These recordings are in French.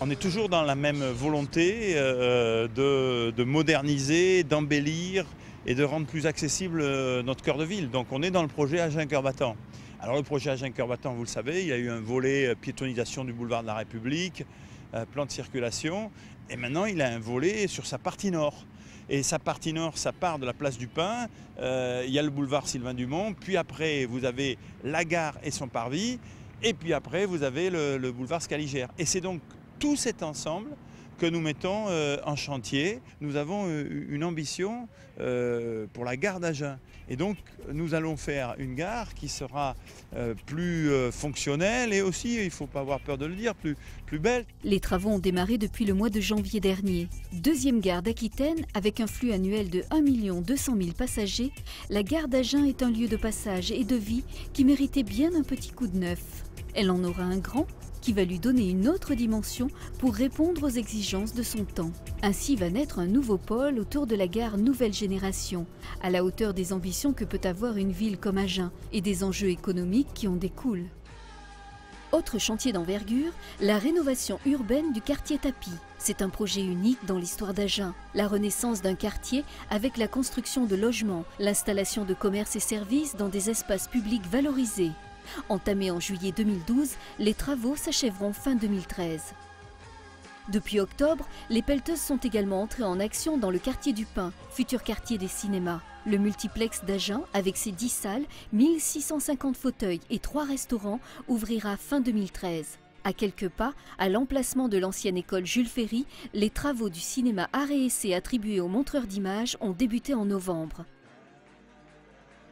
On est toujours dans la même volonté de moderniser, d'embellir et de rendre plus accessible notre cœur de ville. Donc on est dans le projet Agen Cœur Battant. Alors le projet Agen Cœur Battant, vous le savez, il y a eu un volet piétonisation du boulevard de la République, plan de circulation, et maintenant il a un volet sur sa partie nord. Et sa partie nord, ça part de la place du Pin, il y a le boulevard Sylvain Dumont, puis après vous avez la gare et son parvis, et puis après vous avez le boulevard Scaligère. Et c'est donc tout cet ensemble que nous mettons en chantier. Nous avons une ambition pour la gare d'Agen. Et donc nous allons faire une gare qui sera plus fonctionnelle et aussi, il ne faut pas avoir peur de le dire, plus belle. Les travaux ont démarré depuis le mois de janvier dernier. Deuxième gare d'Aquitaine, avec un flux annuel de 1 200 000 passagers, la gare d'Agen est un lieu de passage et de vie qui méritait bien un petit coup de neuf. Elle en aura un grand qui va lui donner une autre dimension pour répondre aux exigences de son temps. Ainsi va naître un nouveau pôle autour de la gare Nouvelle Génération, à la hauteur des ambitions que peut avoir une ville comme Agen et des enjeux économiques qui en découlent. Autre chantier d'envergure, la rénovation urbaine du quartier Tapie. C'est un projet unique dans l'histoire d'Agen. La renaissance d'un quartier avec la construction de logements, l'installation de commerces et services dans des espaces publics valorisés. Entamés en juillet 2012, les travaux s'achèveront fin 2013. Depuis octobre, les pelleteuses sont également entrées en action dans le quartier du Pin, futur quartier des cinémas. Le multiplex d'Agen, avec ses 10 salles, 1650 fauteuils et 3 restaurants, ouvrira fin 2013. À quelques pas, à l'emplacement de l'ancienne école Jules Ferry, les travaux du cinéma Art et Essai attribués aux montreurs d'images ont débuté en novembre.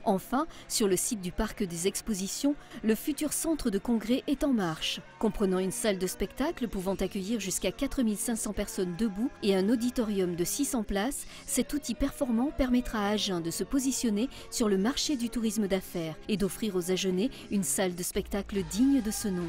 Enfin, sur le site du parc des expositions, le futur centre de congrès est en marche. Comprenant une salle de spectacle pouvant accueillir jusqu'à 4 500 personnes debout et un auditorium de 600 places, cet outil performant permettra à Agen de se positionner sur le marché du tourisme d'affaires et d'offrir aux Agenais une salle de spectacle digne de ce nom.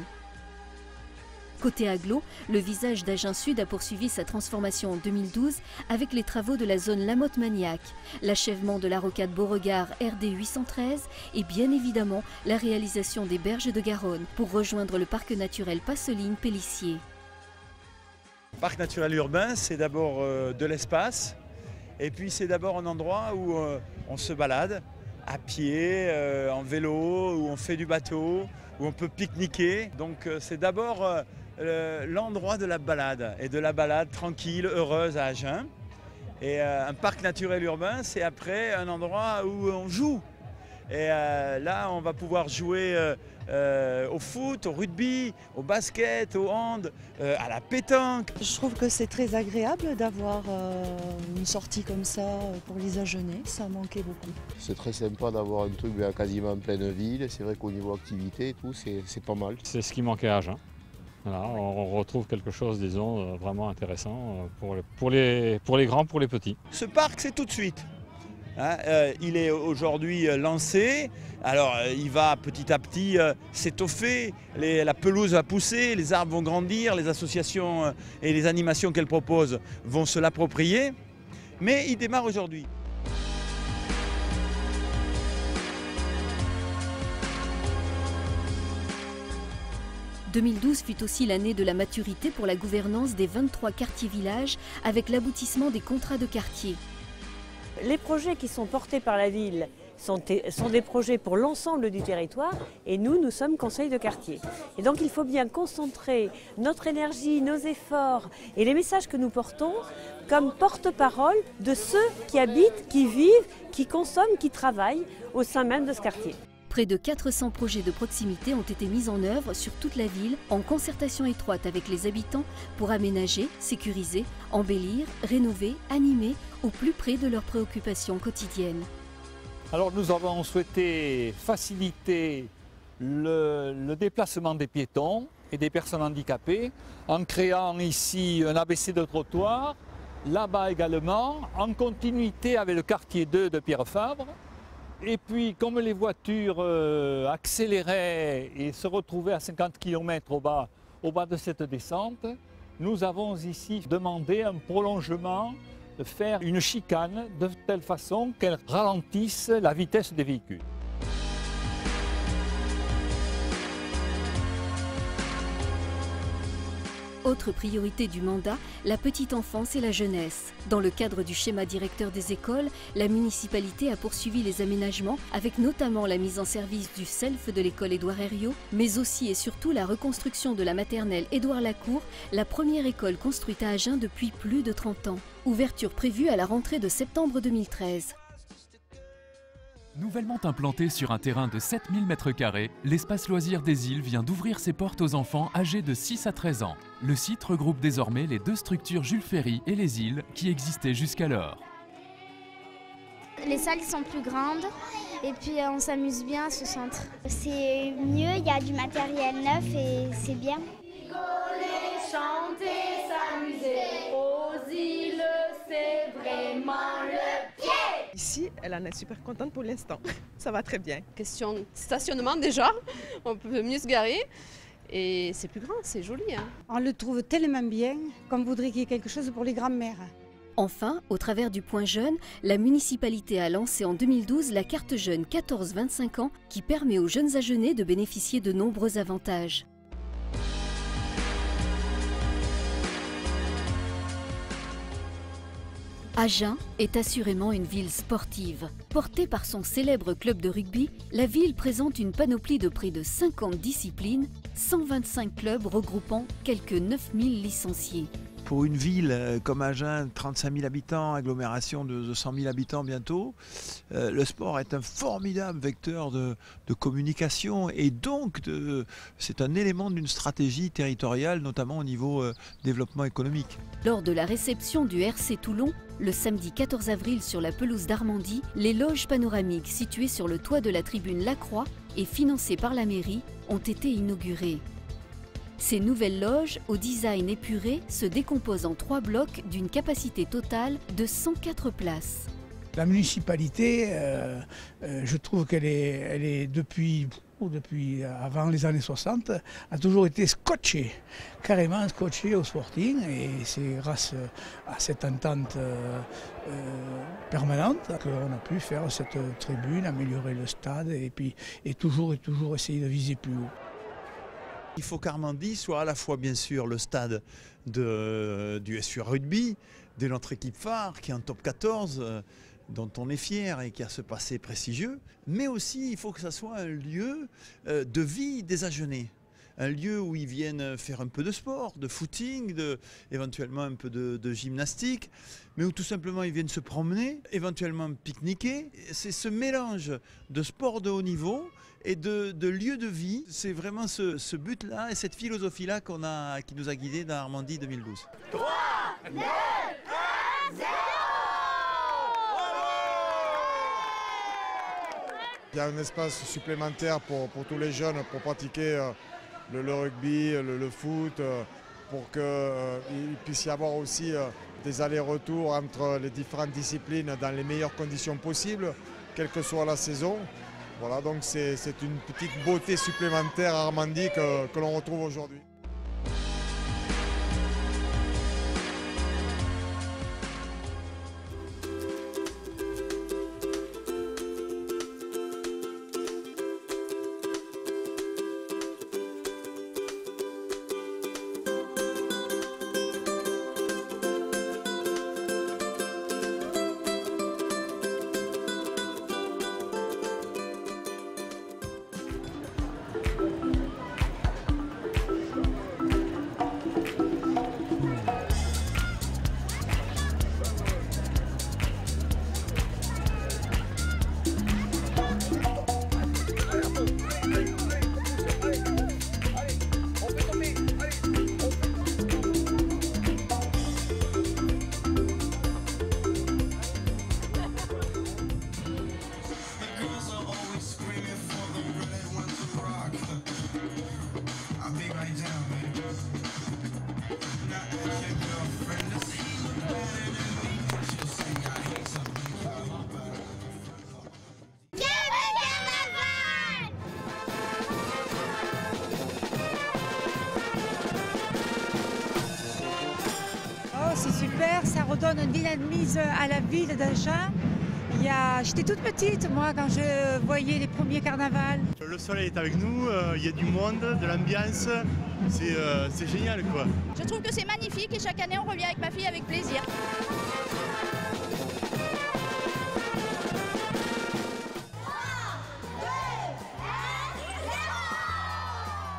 Côté agglo, le visage d'Agen Sud a poursuivi sa transformation en 2012 avec les travaux de la zone Lamotte-Magnac, l'achèvement de la rocade Beauregard RD 813 et bien évidemment la réalisation des berges de Garonne pour rejoindre le parc naturel Passeline-Pélissier. Le parc naturel urbain, c'est d'abord de l'espace et puis c'est d'abord un endroit où on se balade à pied, en vélo, où on fait du bateau, où on peut pique-niquer. Donc c'est d'abord l'endroit de la balade, et de la balade tranquille, heureuse à Agen. Et un parc naturel urbain, c'est après un endroit où on joue. Et là, on va pouvoir jouer au foot, au rugby, au basket, au hand, à la pétanque. Je trouve que c'est très agréable d'avoir une sortie comme ça pour les Agenais, ça manquait beaucoup. C'est très sympa d'avoir un truc quasiment en pleine ville, c'est vrai qu'au niveau activité et tout, c'est pas mal. C'est ce qui manquait à Agen. Voilà, on retrouve quelque chose, disons, vraiment intéressant pour les grands, pour les petits. Ce parc, c'est tout de suite. Hein, il est aujourd'hui lancé, alors il va petit à petit s'étoffer, la pelouse va pousser, les arbres vont grandir, les associations et les animations qu'elle propose vont se l'approprier, mais il démarre aujourd'hui. 2012 fut aussi l'année de la maturité pour la gouvernance des 23 quartiers-villages avec l'aboutissement des contrats de quartier. Les projets qui sont portés par la ville sont des projets pour l'ensemble du territoire et nous sommes conseil de quartier. Et donc il faut bien concentrer notre énergie, nos efforts et les messages que nous portons comme porte-parole de ceux qui habitent, qui vivent, qui consomment, qui travaillent au sein même de ce quartier. Près de 400 projets de proximité ont été mis en œuvre sur toute la ville en concertation étroite avec les habitants pour aménager, sécuriser, embellir, rénover, animer au plus près de leurs préoccupations quotidiennes. Alors nous avons souhaité faciliter le déplacement des piétons et des personnes handicapées en créant ici un ABC de trottoir, là-bas également, en continuité avec le quartier 2 de Pierre Fabre. Et puis, comme les voitures accéléraient et se retrouvaient à 50 km au bas de cette descente, nous avons ici demandé un prolongement, de faire une chicane de telle façon qu'elle ralentisse la vitesse des véhicules. Autre priorité du mandat, la petite enfance et la jeunesse. Dans le cadre du schéma directeur des écoles, la municipalité a poursuivi les aménagements avec notamment la mise en service du self de l'école Édouard Herriot, mais aussi et surtout la reconstruction de la maternelle Édouard Lacour, la première école construite à Agen depuis plus de 30 ans. Ouverture prévue à la rentrée de septembre 2013. Nouvellement implanté sur un terrain de 7000 m², l'espace loisirs des îles vient d'ouvrir ses portes aux enfants âgés de 6 à 13 ans. Le site regroupe désormais les 2 structures Jules Ferry et les îles qui existaient jusqu'alors. Les salles sont plus grandes et puis on s'amuse bien à ce centre. C'est mieux, il y a du matériel neuf et c'est bien. Rigoler, chanter, s'amuser aux îles, c'est vraiment le pied. Ici, elle en est super contente pour l'instant. Ça va très bien. Question de stationnement déjà, on peut mieux se garer. Et c'est plus grand, c'est joli. On le trouve tellement bien qu'on voudrait qu'il y ait quelque chose pour les grands-mères. Enfin, au travers du Point Jeune, la municipalité a lancé en 2012 la carte jeune 14-25 ans qui permet aux jeunes agenais de bénéficier de nombreux avantages. Agen est assurément une ville sportive. Portée par son célèbre club de rugby, la ville présente une panoplie de près de 50 disciplines, 125 clubs regroupant quelques 9000 licenciés. Pour une ville comme Agen, 35 000 habitants, agglomération de 100 000 habitants bientôt, le sport est un formidable vecteur de communication et donc c'est un élément d'une stratégie territoriale, notamment au niveau développement économique. Lors de la réception du RC Toulon, le samedi 14 avril sur la pelouse d'Armandie, les loges panoramiques situées sur le toit de la tribune Lacroix et financées par la mairie ont été inaugurées. Ces nouvelles loges, au design épuré, se décomposent en 3 blocs d'une capacité totale de 104 places. La municipalité, je trouve qu'elle est depuis avant les années 60, a toujours été scotchée, carrément scotchée au Sporting. Et c'est grâce à cette entente permanente qu'on a pu faire cette tribune, améliorer le stade et toujours essayer de viser plus haut. Il faut qu'Armandie soit à la fois bien sûr le stade du SU Rugby, de notre équipe phare qui est en top 14, dont on est fier et qui a ce passé prestigieux, mais aussi il faut que ça soit un lieu de vie des Agenais. Un lieu où ils viennent faire un peu de sport, de footing, éventuellement un peu de gymnastique, mais où tout simplement ils viennent se promener, éventuellement pique-niquer. C'est ce mélange de sport de haut niveau et de lieu de vie. C'est vraiment ce but-là et cette philosophie-là qui nous a guidés dans Armandie 2012. 3, 2, 1, 0. Il y a un espace supplémentaire pour tous les jeunes pour pratiquer le rugby, le foot, pour qu'il puisse y avoir aussi des allers-retours entre les différentes disciplines dans les meilleures conditions possibles, quelle que soit la saison. Voilà, donc c'est une petite beauté supplémentaire à Armandie que l'on retrouve aujourd'hui. C'est super, ça redonne un dynamisme à la ville d'Agen. J'étais toute petite, moi, quand je voyais les premiers carnavals. Le soleil est avec nous, il y a du monde, de l'ambiance, c'est génial quoi. Je trouve que c'est magnifique et chaque année on revient avec ma fille avec plaisir.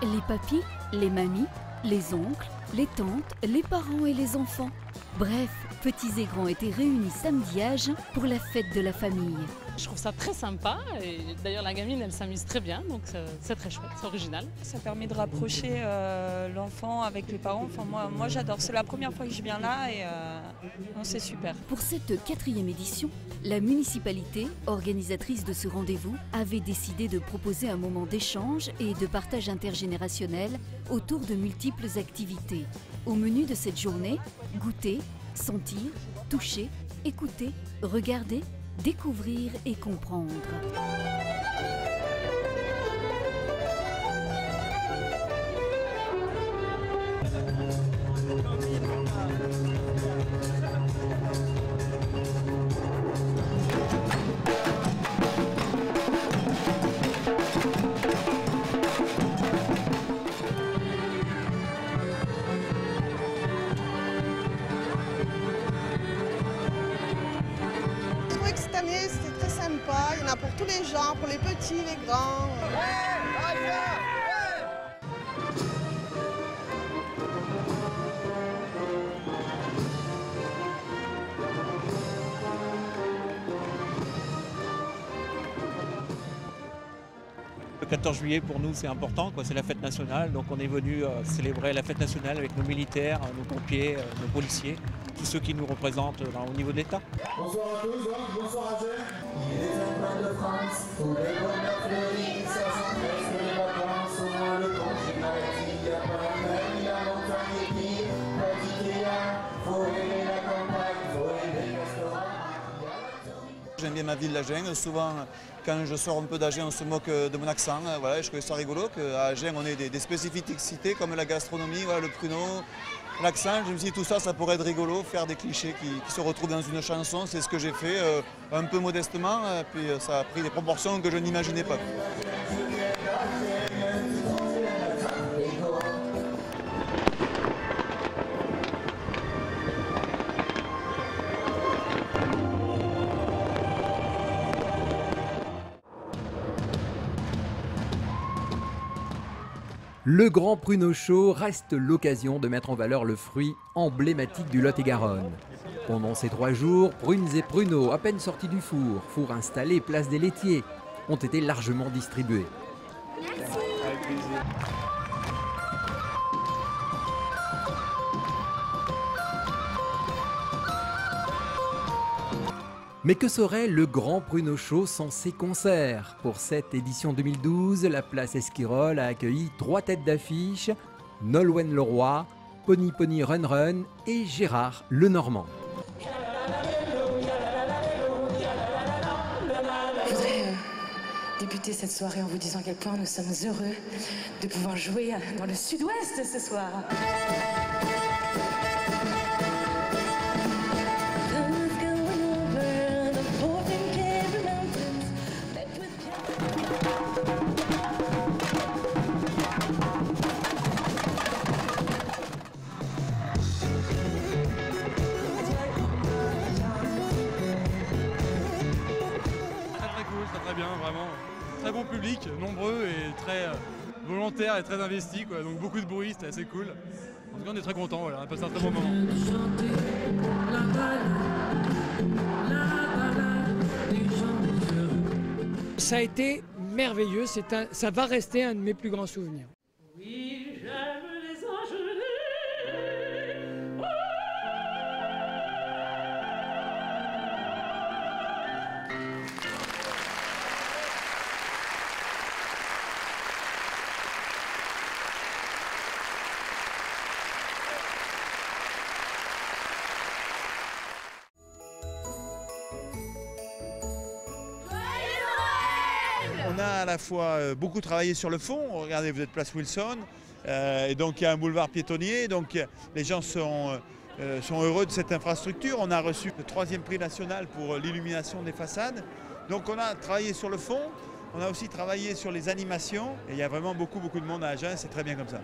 Les papis, les mamies, les oncles, les tantes, les parents et les enfants. Bref, petits et grands étaient réunis samedi à Agen pour la fête de la famille. Je trouve ça très sympa et d'ailleurs la gamine elle s'amuse très bien donc c'est très chouette, c'est original. Ça permet de rapprocher l'enfant avec les parents. Enfin, moi j'adore, c'est la première fois que je viens là et c'est super. Pour cette 4e édition, la municipalité, organisatrice de ce rendez-vous, avait décidé de proposer un moment d'échange et de partage intergénérationnel autour de multiples activités. Au menu de cette journée, goûter, sentir, toucher, écouter, regarder, découvrir et comprendre. C'était très sympa, il y en a pour tous les genres, pour les petits, les grands. Le 14 juillet pour nous c'est important, c'est la fête nationale, donc on est venu célébrer la fête nationale avec nos militaires, nos pompiers, nos policiers, tous ceux qui nous représentent au niveau de l'État. Bonsoir à tous, bonsoir à Agen. Il est un coin de France, tous les bonheurs fleuris, ça sent presque les vacances, au moins le congé maladie, il n'y a pas la mer, ni la montagne et pire, pas d'Ikea, faut aimer la campagne, faut aimer le restaurant. J'aime bien ma ville d'Agen, souvent quand je sors un peu d'Agen on se moque de mon accent, voilà, je trouve ça rigolo qu'à Agen on ait des spécificités comme la gastronomie, voilà, le pruneau, l'accent. Je me suis dit tout ça, ça pourrait être rigolo, faire des clichés qui se retrouvent dans une chanson, c'est ce que j'ai fait un peu modestement, puis ça a pris des proportions que je n'imaginais pas. Le Grand Pruneau Show reste l'occasion de mettre en valeur le fruit emblématique du Lot-et-Garonne. Pendant ces 3 jours, prunes et pruneaux, à peine sortis du four, four installé place des laitiers, ont été largement distribués. Merci. Avec plaisir. Mais que serait le Grand Pruneau Show sans ses concerts? Pour cette édition 2012, la place Esquirol a accueilli 3 têtes d'affiche, Nolwenn Leroy, Pony Pony Run Run et Gérard Lenormand. Je voudrais débuter cette soirée en vous disant à quel point nous sommes heureux de pouvoir jouer dans le sud-ouest ce soir. Très bien, vraiment. Très bon public, nombreux et très volontaire et très investi, quoi. Donc beaucoup de bruit, c'était assez cool. En tout cas, on est très contents, voilà. On a passé un très bon moment. Ça a été merveilleux, ça va rester un de mes plus grands souvenirs. Oui, j'aime les Angelais. On a à la fois beaucoup travaillé sur le fond. Regardez, vous êtes place Wilson, et donc il y a un boulevard piétonnier, donc les gens sont sont heureux de cette infrastructure. On a reçu le 3e prix national pour l'illumination des façades. Donc on a travaillé sur le fond, on a aussi travaillé sur les animations. Et il y a vraiment beaucoup de monde à Agen, c'est très bien comme ça.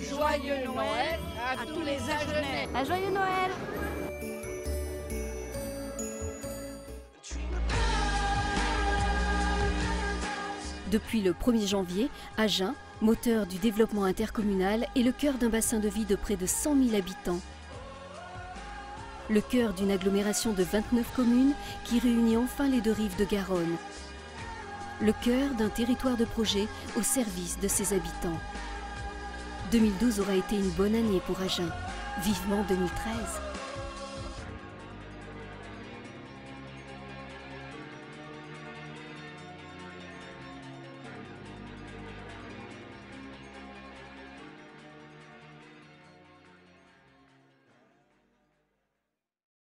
Joyeux Noël à tous les Agenais. Un joyeux Noël. Depuis le 1er janvier, Agen, moteur du développement intercommunal, est le cœur d'un bassin de vie de près de 100 000 habitants. Le cœur d'une agglomération de 29 communes qui réunit enfin les 2 rives de Garonne. Le cœur d'un territoire de projet au service de ses habitants. 2012 aura été une bonne année pour Agen. Vivement 2013.